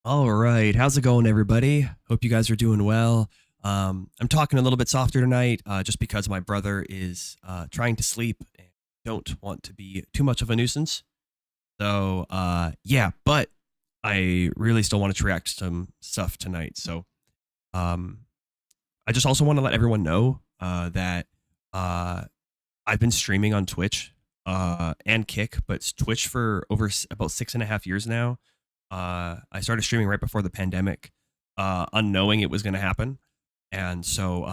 All right, how's it going, everybody? Hope you guys are doing well. I'm talking a little bit softer tonight, just because my brother is trying to sleep and don't want to be too much of a nuisance. So, yeah, but I really still want to react to some stuff tonight. So, um, I just also want to let everyone know that uh, I've been streaming on Twitch and Kick, but Twitch for over about 6.5 years now. I started streaming right before the pandemic, unknowing it was going to happen. And so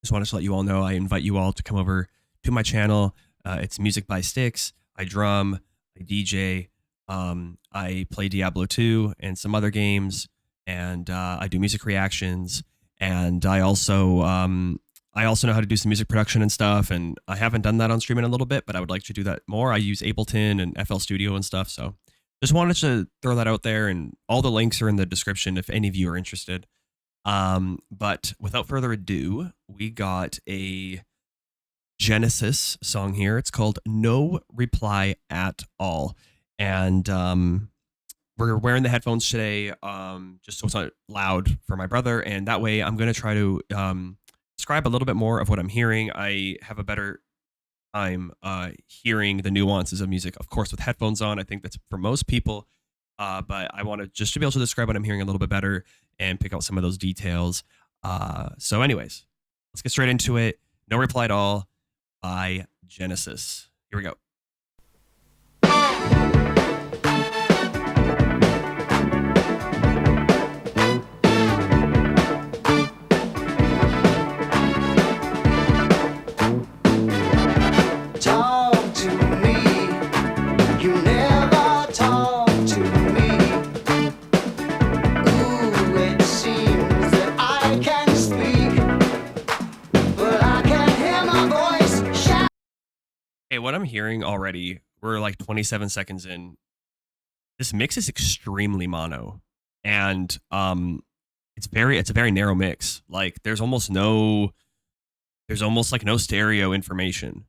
just wanted to let you all know I invite you all to come over to my channel. It's Music by STÍX. I drum, I DJ, I play Diablo 2 and some other games, and I do music reactions. And I also know how to do some music production and stuff. And I haven't done that on stream in a little bit, but I would like to do that more. I use Ableton and FL Studio and stuff. So just wanted to throw that out there, and all the links are in the description if any of you are interested. But without further ado, we got a Genesis song here. It's called No Reply at All. And we're wearing the headphones today, just so it's not loud for my brother. And that way I'm going to try to describe a little bit more of what I'm hearing. I have a better time hearing the nuances of music, of course, with headphones on. I think that's for most people. But I want to just to be able to describe what I'm hearing a little bit better and pick out some of those details. So anyways, let's get straight into it. No Reply at All by Genesis. Here we go. Hey, what I'm hearing already, we're like 27 seconds in. This mix is extremely mono, and it's a very narrow mix. Like there's almost like no stereo information.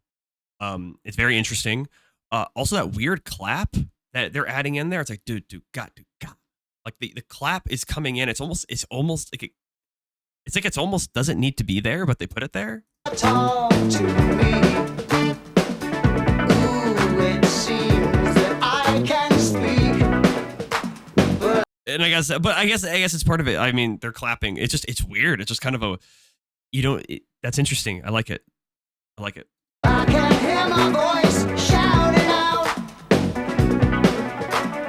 It's very interesting. Also that weird clap that they're adding in there. It's like dude, God. Like the clap is coming in. It's almost like it's almost doesn't need to be there, but they put it there. Talk to me. And I guess it's part of it. I mean, they're clapping. It's weird. It's just kind of that's interesting. I like it. I can hear my voice shouting out,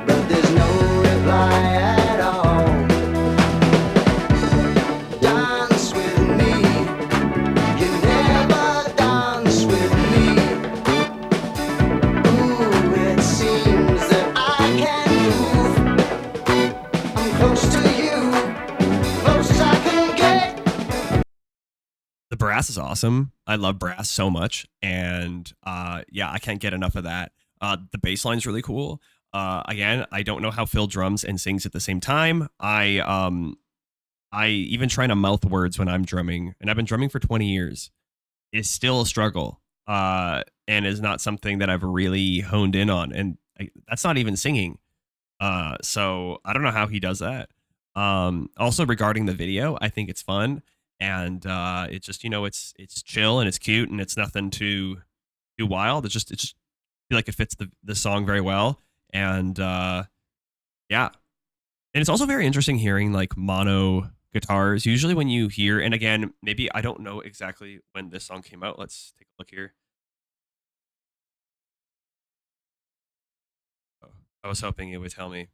but there's no reply at all. Dance with me. You never dance with me. Ooh, it seems that I can move. I'm close to you, close as I can get. The brass is awesome. I love brass so much, and yeah, I can't get enough of that. The bass line's really cool. Again, I don't know how Phil drums and sings at the same time. I even trying to mouth words when I'm drumming, and I've been drumming for 20 years. Is still a struggle, and is not something that I've really honed in on, and that's not even singing. So I don't know how he does that. Also regarding the video, I think it's fun, and it's just it's chill and it's cute and it's nothing too wild. It's just feel like it fits the song very well, and yeah, and it's also very interesting hearing like mono guitars. Usually when you hear, and again, maybe I don't know exactly when this song came out. Let's take a look here. I was hoping it would tell me.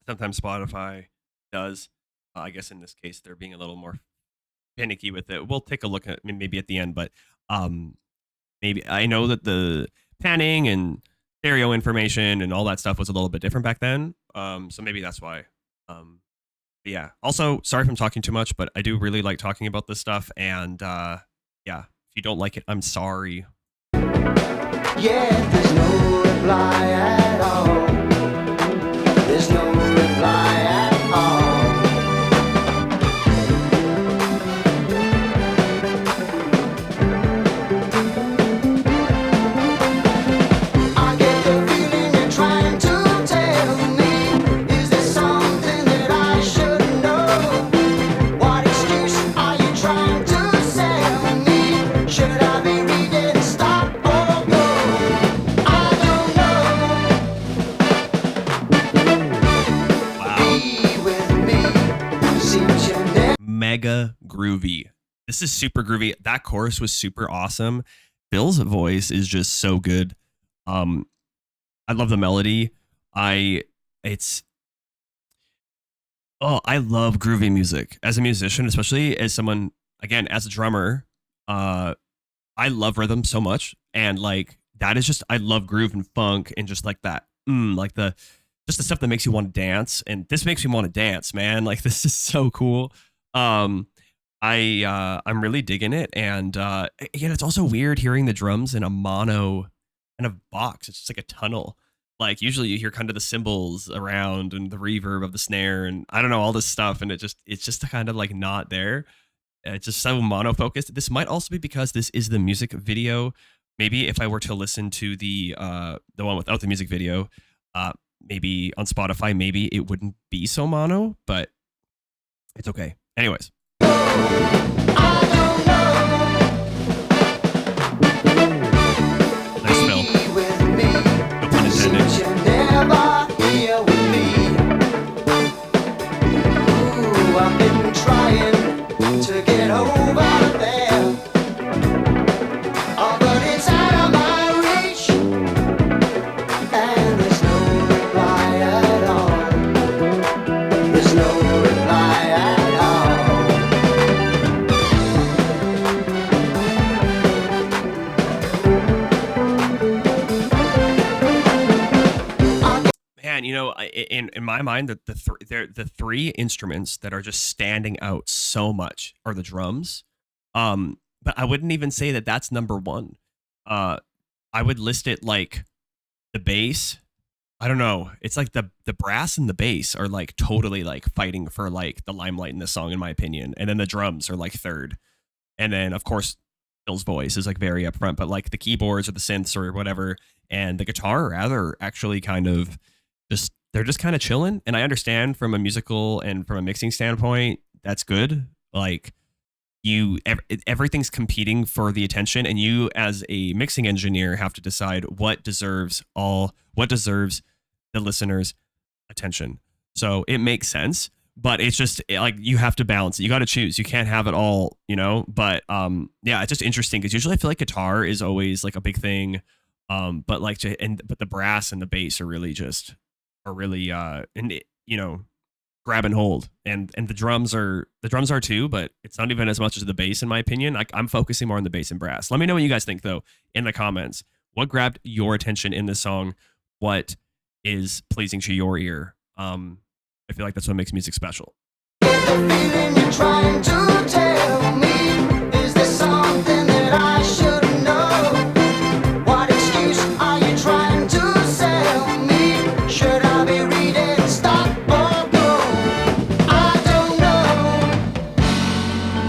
Sometimes Spotify does. I guess in this case, they're being a little more finicky with it. We'll take a look at maybe at the end, but maybe I know that the panning and stereo information and all that stuff was a little bit different back then. So maybe that's why. But yeah. Also, sorry if I'm talking too much, but I do really like talking about this stuff. And yeah, if you don't like it, I'm sorry. Yeah, there's no reply at all. There's no reply at all. I get the feeling you're trying to tell me is This is super groovy. That chorus was super awesome. Phil's voice is just so good. I love the melody. It's I love groovy music as a musician, especially as someone, again, as a drummer. I love rhythm so much, and like that is just, I love groove and funk and just like that, like the just the stuff that makes you want to dance. And this makes me want to dance, man. Like this is so cool. I'm really digging it, and again, it's also weird hearing the drums in a mono kind of box. It's just like a tunnel. Like usually you hear kind of the cymbals around and the reverb of the snare and I don't know, all this stuff, and it's just kind of like not there. It's just so mono focused. This might also be because this is the music video. Maybe if I were to listen to the one without the music video, maybe on Spotify, maybe it wouldn't be so mono, but it's okay. Anyways. Nice Phil. No pun intended. I've been trying to get over there. Oh, but it's out of my reach, and there's no reply at all. There's no reply at all. Man, you know, in my mind, the three instruments that are just standing out so much are the drums. But I wouldn't even say that that's number one. I would list it like the bass. I don't know. It's like the brass and the bass are like totally like fighting for like the limelight in this song, in my opinion. And then the drums are like third. And then of course Phil's voice is like very upfront, but like the keyboards or the synths or whatever, and the guitar rather actually kind of just, they're just kind of chilling. And I understand from a musical and from a mixing standpoint, that's good. Like everything's competing for the attention, and you as a mixing engineer have to decide what deserves the listener's attention. So it makes sense, but it's just like you have to balance it. You got to choose. You can't have it all, you know. But yeah, it's just interesting because usually I feel like guitar is always like a big thing, but like but the brass and the bass are really grab and hold, and the drums are too, but it's not even as much as the bass in my opinion. Like I'm focusing more on the bass and brass. Let me know what you guys think though in the comments. What grabbed your attention in this song? What is pleasing to your ear? I feel like that's what makes music special. The feeling you're trying to tell me, is this something that I should know? What excuse are you trying to sell me? Should I be reading stop or go? I don't know.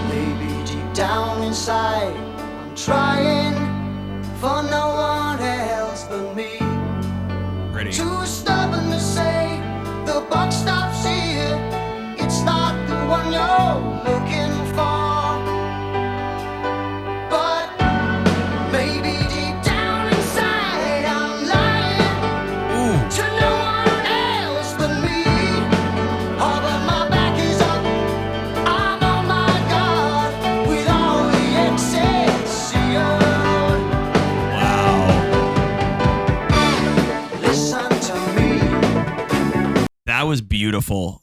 Maybe deep down inside I'm trying for no one else but me. Ready. Too stubborn to say the buck stops here. It's not the one you're looking for, but maybe deep down inside I'm lying to no one else but me. Oh, but my back is up, I'm on my guard with all the Excelsior. Wow. Listen to me. That was beautiful.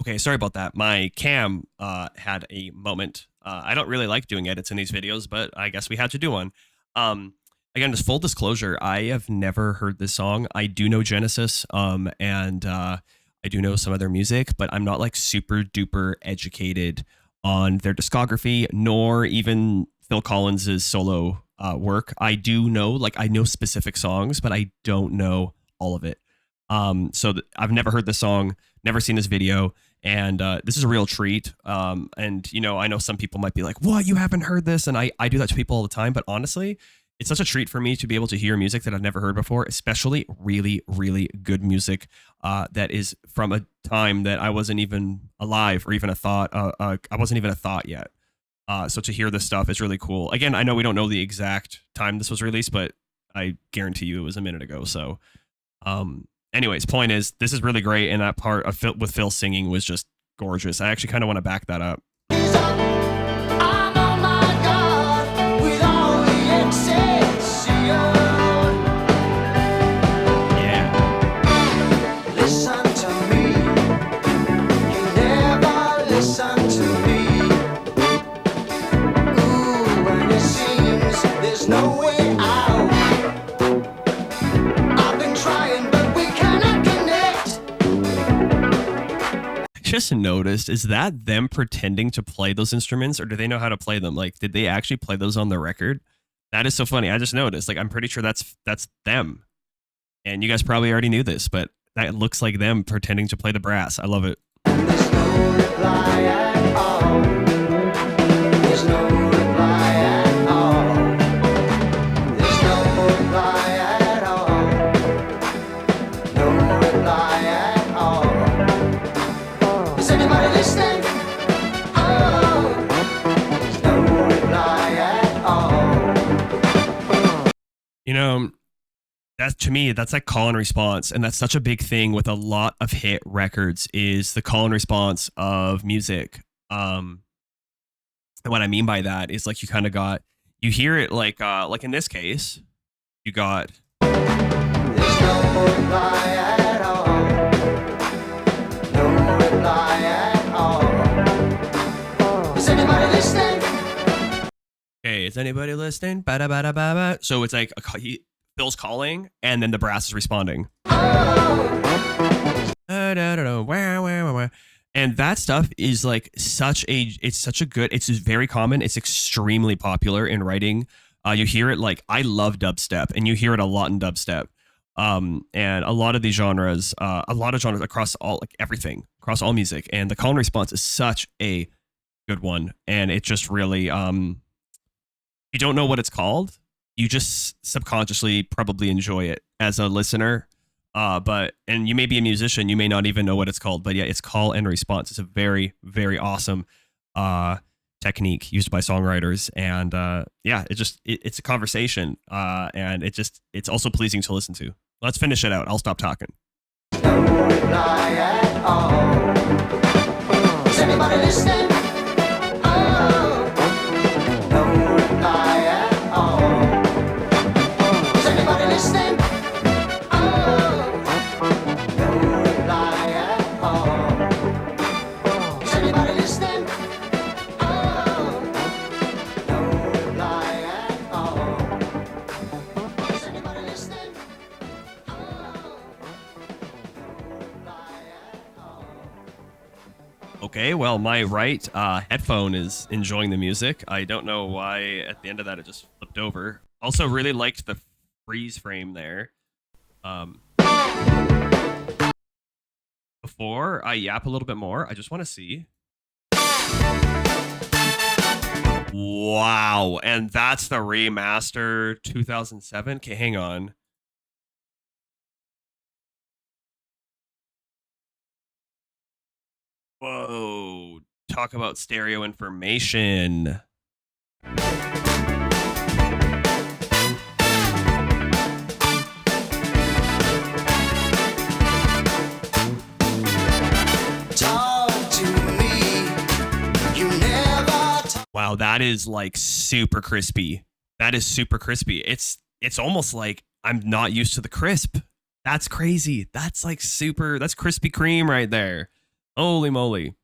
Okay, sorry about that. My cam had a moment. I don't really like doing edits in these videos, but I guess we had to do one. Again, just full disclosure, I have never heard this song. I do know Genesis, and I do know some of their music, but I'm not like super duper educated on their discography, nor even Phil Collins's solo work. I do know, like, I know specific songs, but I don't know all of it. So I've never heard this song, never seen this video, and this is a real treat. And you know, I know some people might be like, "What? You haven't heard this?" And I do that to people all the time. But honestly, it's such a treat for me to be able to hear music that I've never heard before, especially really, really good music that is from a time that I wasn't even alive or even a thought. I wasn't even a thought yet. So to hear this stuff is really cool. Again, I know we don't know the exact time this was released, but I guarantee you it was a minute ago. So. Anyways, point is, this is really great, and that part of with Phil singing was just gorgeous. I actually kind of want to back that up. I'm on just noticed, is that them pretending to play those instruments, or do they know how to play them? Like, did they actually play those on the record? That is so funny. I just noticed. Like, I'm pretty sure that's them. And you guys probably already knew this, but that looks like them pretending to play the brass. I love it. There's no reply at all. There's no reply at all. There's no reply at all. No reply at all. Is anybody listening? Oh, there's no reply at all. You know, that's, to me, that's like call and response, and that's such a big thing with a lot of hit records, is the call and response of music. And what I mean by that is, like, you kind of got, you hear it like in this case, you got, There's no reply at all. No reply at all. Is anybody listening? hey, is anybody listening? Ba-da-ba-da-ba-ba. So it's like Phil's calling, and then the brass is responding. And that stuff is like it's very common. It's extremely popular in writing. You hear it, like, I love dubstep, and you hear it a lot in dubstep. And a lot of these genres, across all, like, everything, across all music. And the call and response is such a good one. And it just really, you don't know what it's called. You just subconsciously probably enjoy it as a listener. And you may be a musician, you may not even know what it's called, but yeah, it's call and response. It's a very, very awesome technique used by songwriters. And yeah, it's a conversation. And it's also pleasing to listen to. Let's finish it out. I'll stop talking. No reply at all. Is anybody listening? Oh, no reply at all. Is anybody listening? Oh, no reply at all. Is anybody listening? Oh, no reply at all. Is anybody listening? Okay, well, my right headphone is enjoying the music. I don't know why at the end of that it just flipped over. Also, really liked the freeze frame there. Before I yap a little bit more, I just want to see. Wow, and that's the remaster 2007. Okay, hang on. Whoa, talk about stereo information. Talk to me. You never talk. Wow, that is like super crispy. That is super crispy. It's almost like I'm not used to the crisp. That's crazy. That's like super, that's Krispy Kreme right there. Holy moly.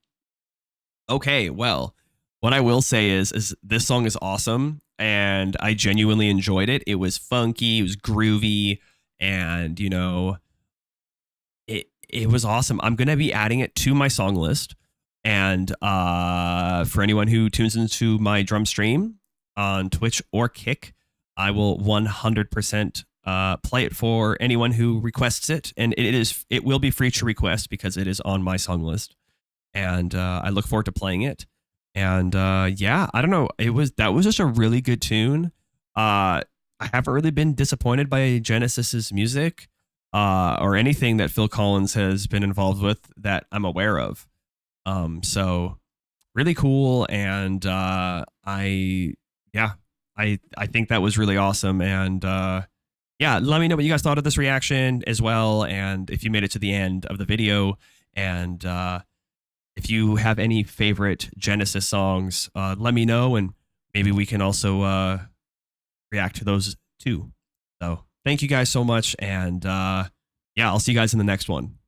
Okay, well, what I will say is this song is awesome, and I genuinely enjoyed it. It was funky, it was groovy, and it was awesome. I'm gonna be adding it to my song list. And for anyone who tunes into my drum stream on Twitch or Kick, I will 100% play it for anyone who requests it. And it will be free to request because it is on my song list. And I look forward to playing it. And yeah, I don't know. That was just a really good tune. I haven't really been disappointed by Genesis's music or anything that Phil Collins has been involved with that I'm aware of. So really cool. And I think that was really awesome. And yeah, let me know what you guys thought of this reaction as well. And if you made it to the end of the video, and if you have any favorite Genesis songs, let me know, and maybe we can also react to those too. So thank you guys so much. And yeah, I'll see you guys in the next one.